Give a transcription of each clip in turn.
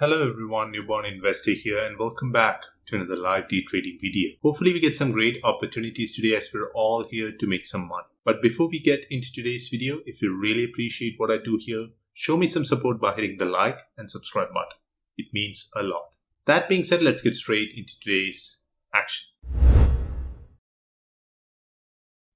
Hello everyone, Newborn Investor here and welcome back to another live day trading video. Hopefully we get some great opportunities today as we're all here to make some money. But before we get into today's video, if you really appreciate what I do here, show me some support by hitting the like and subscribe button. It means a lot. That being said, let's get straight into today's action.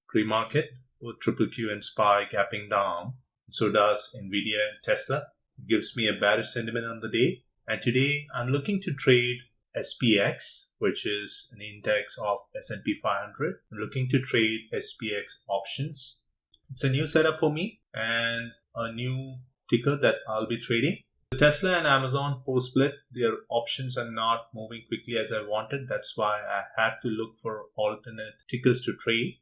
Pre-market, both QQQ and SPY gapping down. So does Nvidia and Tesla. It gives me a bearish sentiment on the day. And today I'm looking to trade SPX, which is an index of S&P 500. I'm looking to trade SPX options. It's a new setup for me and a new ticker that I'll be trading. The Tesla and Amazon post-split, their options are not moving quickly as I wanted. That's why I had to look for alternate tickers to trade.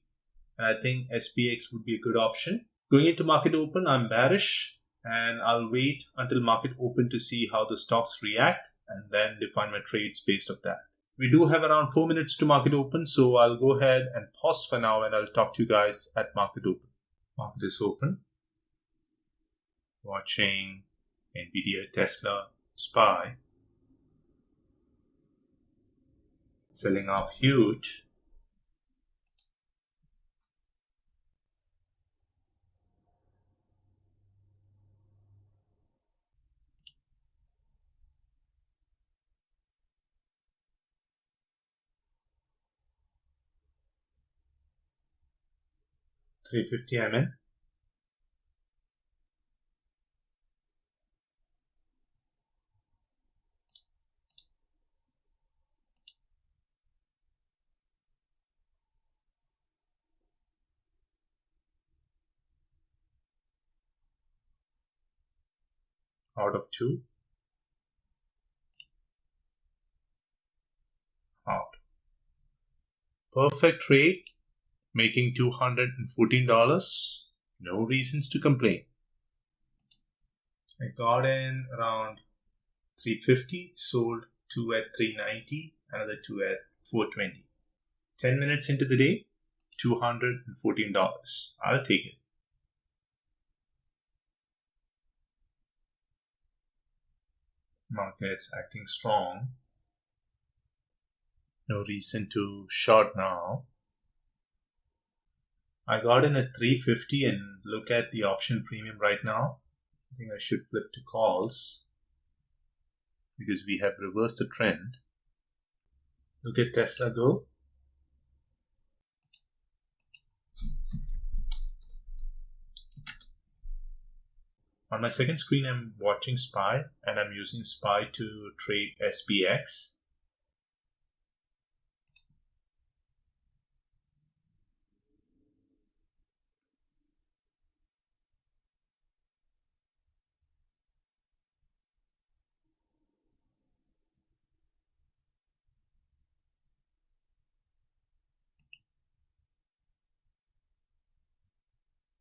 And I think SPX would be a good option. Going into market open, I'm bearish. And I'll wait until market open to see how the stocks react and then define my trades based on that. We do have around 4 minutes to market open, so I'll go ahead and pause for now and I'll talk to you guys at market open. Market is open. Watching Nvidia, Tesla, SPY. Selling off huge. $350 I'm in. Out of 2. Out. Perfect trade. Making $214. No reasons to complain. I got in around 350, sold 2 at 390, another 2 at 420. 10 minutes into the day, $214. I'll take it. Market's acting strong. No reason to short now. I got in at 350 and look at the option premium right now. I think I should flip to calls because we have reversed the trend. Look at Tesla go. On my second screen, I'm watching SPY and I'm using SPY to trade SPX.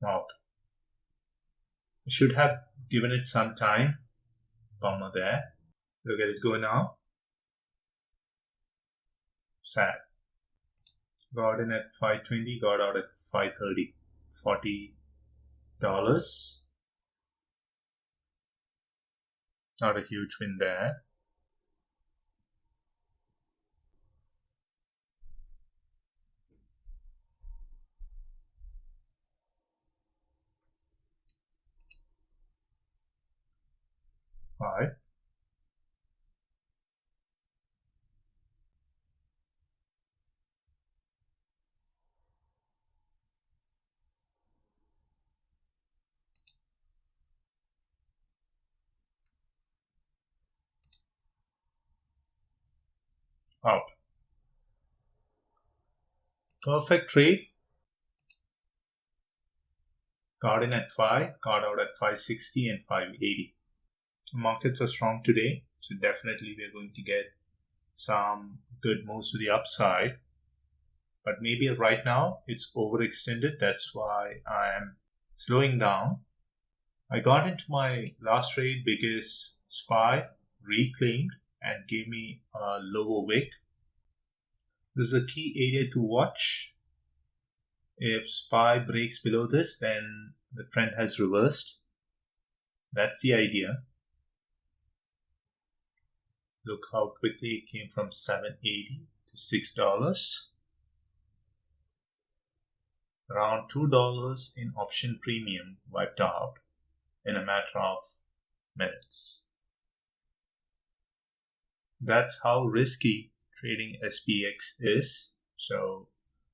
Out. I should have given it some time. Bummer there. Look at it go now. Sad. Got in at 520, got out at 530. $40. Not a huge win there. Right. Out. Perfect trade. Got in at 5, got out at 560 and 580. Markets are strong today, so definitely we're going to get some good moves to the upside. But maybe right now it's overextended. That's why I am slowing down. I got into my last trade because SPY reclaimed and gave me a lower wick. This is a key area to watch. If SPY breaks below this, then the trend has reversed. That's the idea. Look how quickly it came from $7.80 to $6. Around $2 in option premium wiped out in a matter of minutes. That's how risky trading SPX is. So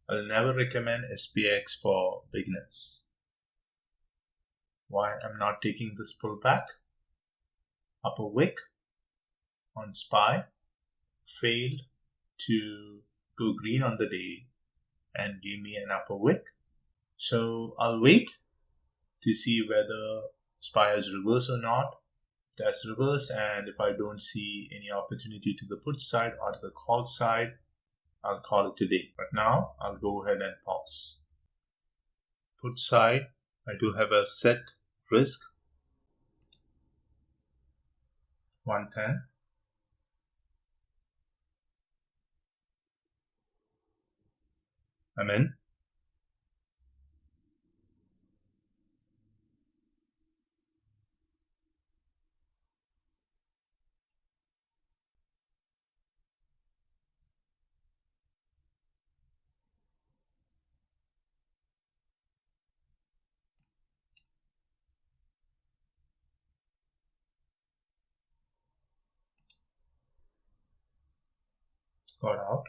I'll never recommend SPX for beginners. Why I'm not taking this pullback? Upper wick on SPY failed to go green on the day and give me an upper wick. So I'll wait to see whether SPY has reversed or not. It has reversed, and if I don't see any opportunity to the put side or to the call side, I'll call it today. But now I'll go ahead and pause. Put side, I do have a set risk 110. I'm in. Got out.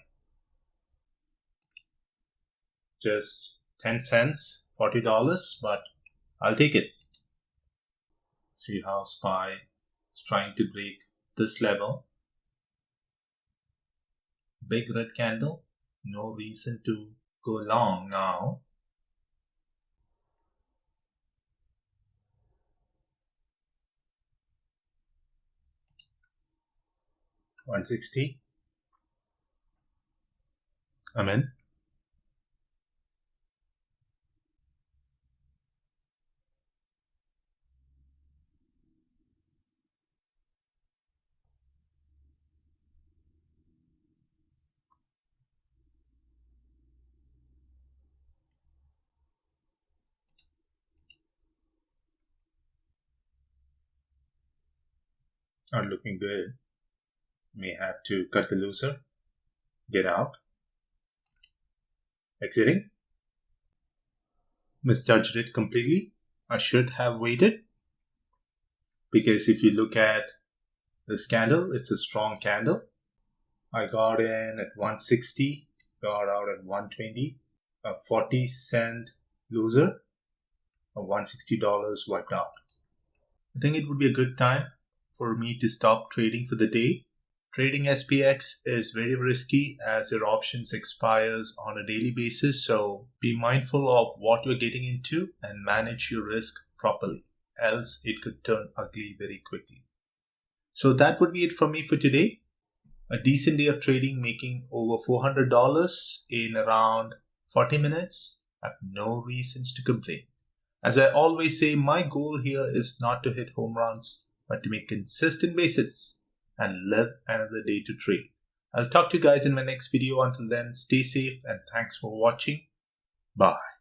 Just 10 cents, $40, but I'll take it. See how SPY is trying to break this level. Big red candle, no reason to go long now. $160. I'm in. Not looking good. May have to cut the loser. Get out. Exiting. Misjudged it completely. I should have waited. Because if you look at this candle, it's a strong candle. I got in at 160, got out at 120, a 40-cent loser, a $160 wiped out. I think it would be a good time for me to stop trading for the day. Trading SPX is very risky as your options expires on a daily basis, so be mindful of what you're getting into and manage your risk properly, else it could turn ugly very quickly. So that would be it from me for today. A decent day of trading, making over $400 in around 40 minutes. I have no reasons to complain. As I always say, my goal here is not to hit home runs, but to make consistent base hits and live another day to trade. I'll talk to you guys in my next video. Until then, stay safe and thanks for watching. Bye.